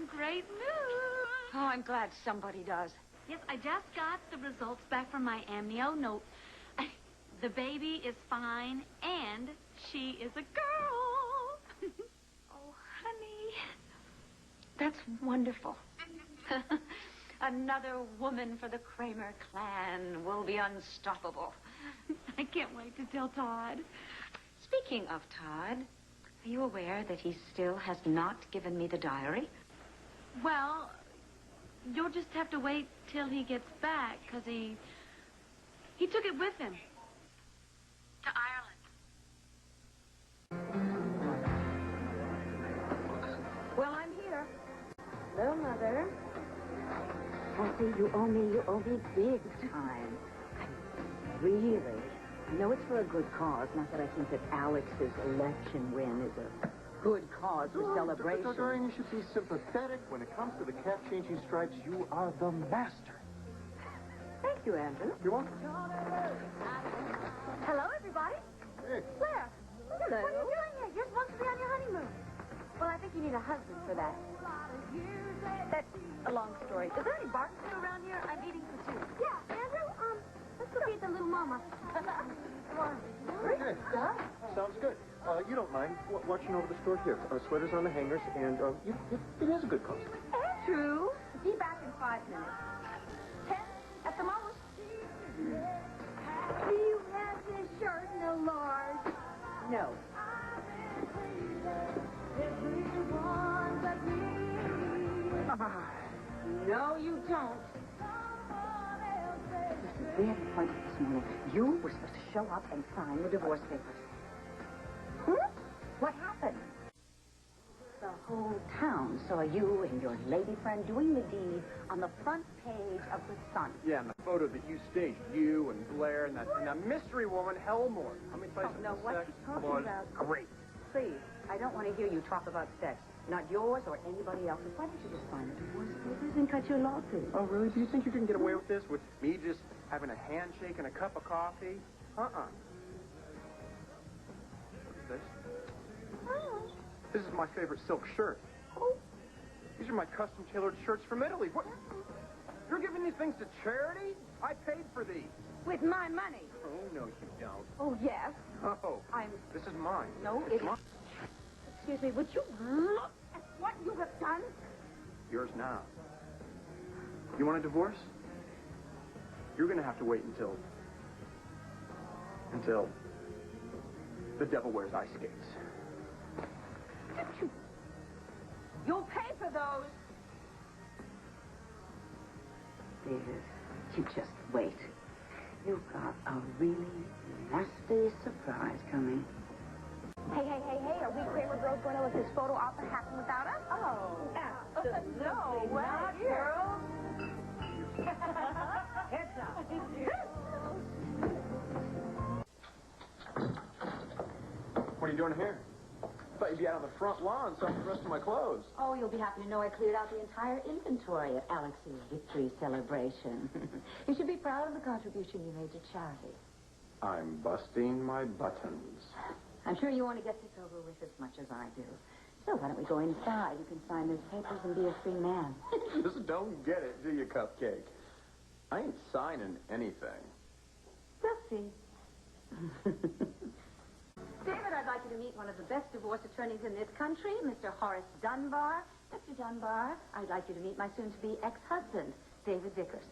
some great news. Oh, I'm glad somebody does. Yes, I just got the results back from my amnio note. The baby is fine, and she is a girl. Oh, honey. That's wonderful. Another woman for the Kramer clan will be unstoppable. I can't wait to tell Todd. Speaking of Todd, are you aware that he still has not given me the diary? Well, you'll just have to wait till he gets back, because he took it with him. To Ireland. Well, I'm here. Hello, Mother. Kathy, you owe me big time. I know it's for a good cause. Not that I think that Alex's election win is a good cause for celebration. Dorian, you should be sympathetic. When it comes to the cat-changing stripes, you are the master. Thank you, Andrew. You're welcome. Hello, everybody. Hey. Claire. Hello. What are you doing here? You're supposed to be on your honeymoon. Well, I think you need a husband for that. That's a long story. Is there any barbecue around here? I'm eating for two. Yeah, Andrew, let's go feed the little mama. Come on. Okay. Sounds good. You don't mind watching over the store here. Sweaters on the hangers, and it is a good cause. Andrew, be back in 5 minutes. 10 at the most. Do you have this shirt in a large? No. No, you don't. This is very important this morning. You were supposed to show up and sign the divorce papers. What happened? The whole town saw you and your lady friend doing the deed on the front page of the Sun. Yeah, and the photo that you staged, you and Blair and that mystery woman, Helmore. How many places No, what sex she's talking was about... great. Please, I don't want to hear you talk about sex. Not yours or anybody else's. Why don't you just sign the divorce papers and cut your lawsuit? Oh, really? Do you think you can get away with this? With me just having a handshake and a cup of coffee? What's this? This is my favorite silk shirt. These are my custom-tailored shirts from Italy. What? You're giving these things to charity? I paid for these. With my money. Oh, no, you don't. Oh, yes. Oh, I'm... This is mine. No, it's mine. Excuse me, would you look at what you have done? Yours now. You want a divorce? You're going to have to wait until the devil wears ice skates. You'll pay for those. David, you just wait. You've got a really nasty surprise coming. Hey, are we Kramer Bros going to let this photo op happen without us? Oh, absolutely No, not, girls. Heads up. What are you doing here? I thought you'd be out on the front lawn selling the rest of my clothes. Oh, you'll be happy to know I cleared out the entire inventory at Alex's victory celebration. You should be proud of the contribution you made to charity. I'm busting my buttons. I'm sure you want to get this over with as much as I do. So why don't we go inside? You can sign those papers and be a free man. Just don't get it, do you, Cupcake? I ain't signing anything. We'll see. David, I'd like you to meet one of the best divorce attorneys in this country, Mr. Horace Dunbar. Mr. Dunbar, I'd like you to meet my soon-to-be ex-husband, David Vickers.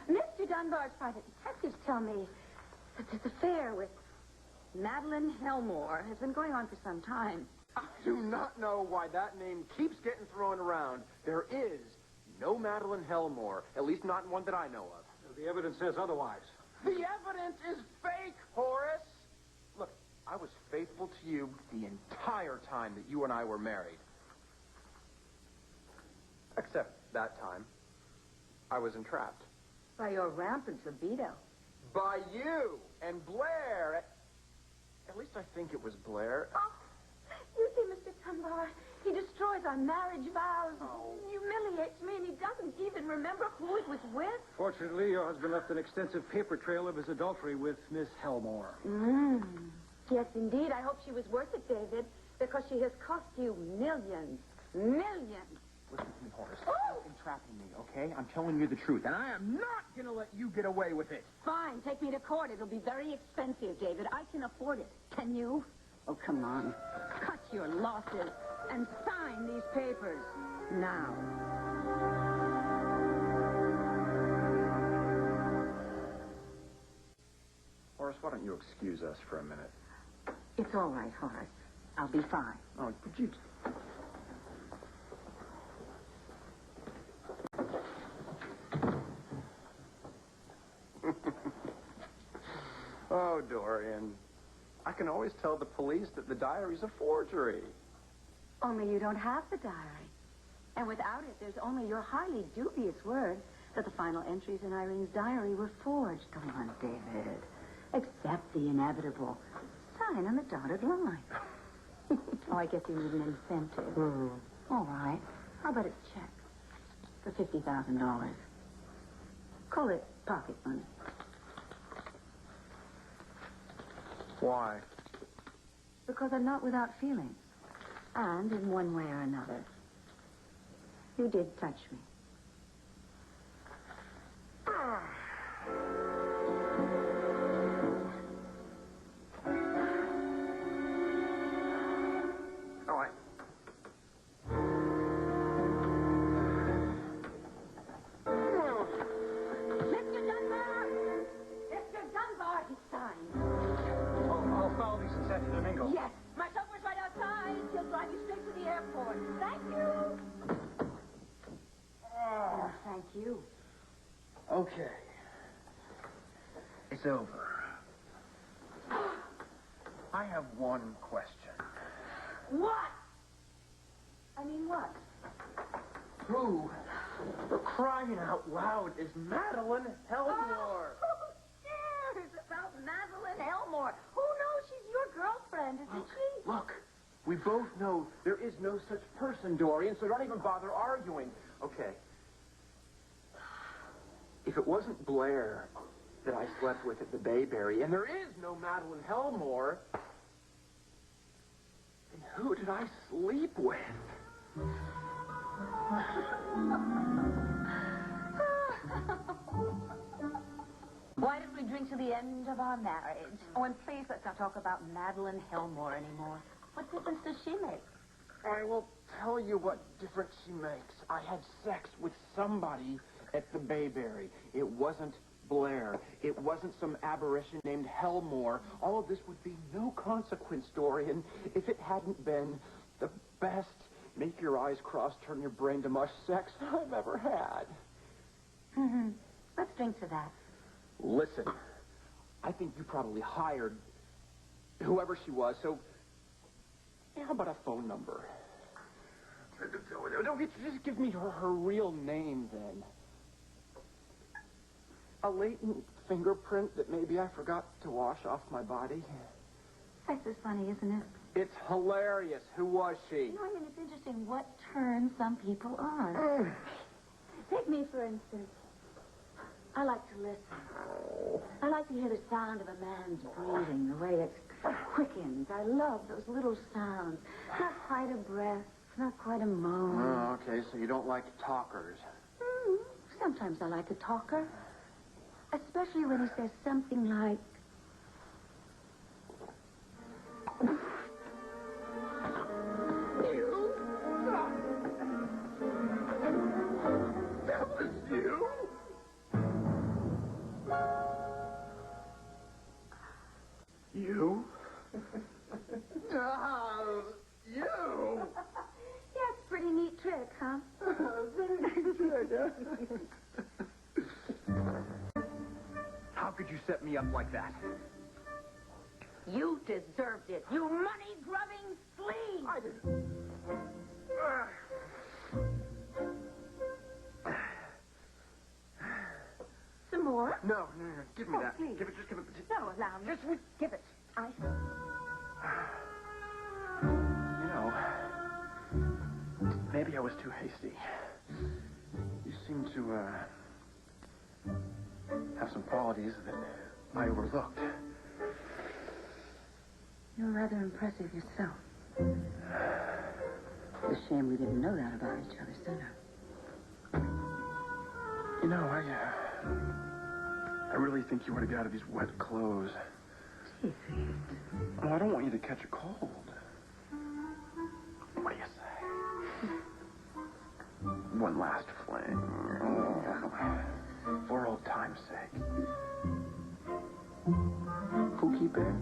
Mr. Dunbar's private detectives tell me that this affair with Madeline Helmore has been going on for some time. I do not know why that name keeps getting thrown around. There is no Madeline Helmore, at least not one that I know of. The evidence says otherwise. The evidence is fake, Horace! Look, I was faithful to you the entire time that you and I were married. Except that time, I was entrapped. By your rampant libido. By you and Blair. At least I think it was Blair. Oh, you see, Mr. Dunbar, he destroys our marriage vows, humiliates me, and he doesn't even remember who it was with. Fortunately, your husband left an extensive paper trail of his adultery with Miss Helmore. Yes, indeed. I hope she was worth it, David, because she has cost you millions. Millions. Listen to me, Horace. You're entrapping me, okay? I'm telling you the truth, and I am not going to let you get away with it. Fine, take me to court. It'll be very expensive, David. I can afford it. Can you? Oh, come on. Cut your losses and sign these papers. Now. Horace, why don't you excuse us for a minute? It's all right, Horace. I'll be fine. Oh, could you... Oh, Dorian. I can always tell the police that the diary's a forgery. Only you don't have the diary. And without it, there's only your highly dubious word that the final entries in Irene's diary were forged. Come on, David. Accept the inevitable. Sign on the dotted line. Oh, I guess you need an incentive. All right. How about a check for $50,000? Call it pocket money. Why? Because I'm not without feelings. And in one way or another, you did touch me. All right. Mr. Dunbar! Mr. Dunbar, he signed. I'll follow these to Santo Domingo. Yes, my chauffeur's right outside. He'll drive you straight to the airport. Thank you. Oh, thank you. Okay. It's over. I have one question. What? I mean, what? Who, for crying out loud, is Madeline Helmore? Who cares about Madeline Elmore? Who knows? She's your girlfriend, isn't she? Look, we both know there is no such person, Dorian, so don't even bother arguing. Okay. If it wasn't Blair that I slept with at the Bayberry, and there is no Madeline Helmore, then who did I sleep with? Why don't we drink to the end of our marriage? Oh, and please let's not talk about Madeline Helmore anymore. What difference does she make? I will tell you what difference she makes. I had sex with somebody at the Bayberry. It wasn't Blair. It wasn't some aberration named Helmore. All of this would be no consequence, Dorian, if it hadn't been the best make your eyes cross, turn your brain to mush sex I've ever had. Let's drink to that. Listen, I think you probably hired whoever she was, so how about a phone number? Just give me her real name, then. A latent fingerprint that maybe I forgot to wash off my body. Sex is funny, isn't it? It's hilarious. Who was she? You know, I mean, it's interesting what turns some people on. Take me, for instance. I like to listen. I like to hear the sound of a man's breathing, the way it quickens. I love those little sounds. Not quite a breath, not quite a moan. Oh, okay, so you don't like talkers. Sometimes I like a talker. Especially when he says something like... You? That was you? You? You? Yeah, it's a pretty neat trick, huh? Very neat trick, huh? How could you set me up like that? You deserved it. You money-grubbing flea. I didn't. Some more? No. Give me that. Please. Give it. No, allow me. Just give it. You know, maybe I was too hasty. You seem to, have some qualities that I overlooked. You're rather impressive yourself. It's a shame we didn't know that about each other sooner. You know, I really think you ought to get out of these wet clothes. Gee, Pete. Oh, I don't want you to catch a cold. What do you say? One last fling. For old time's sake. Pookie Bear?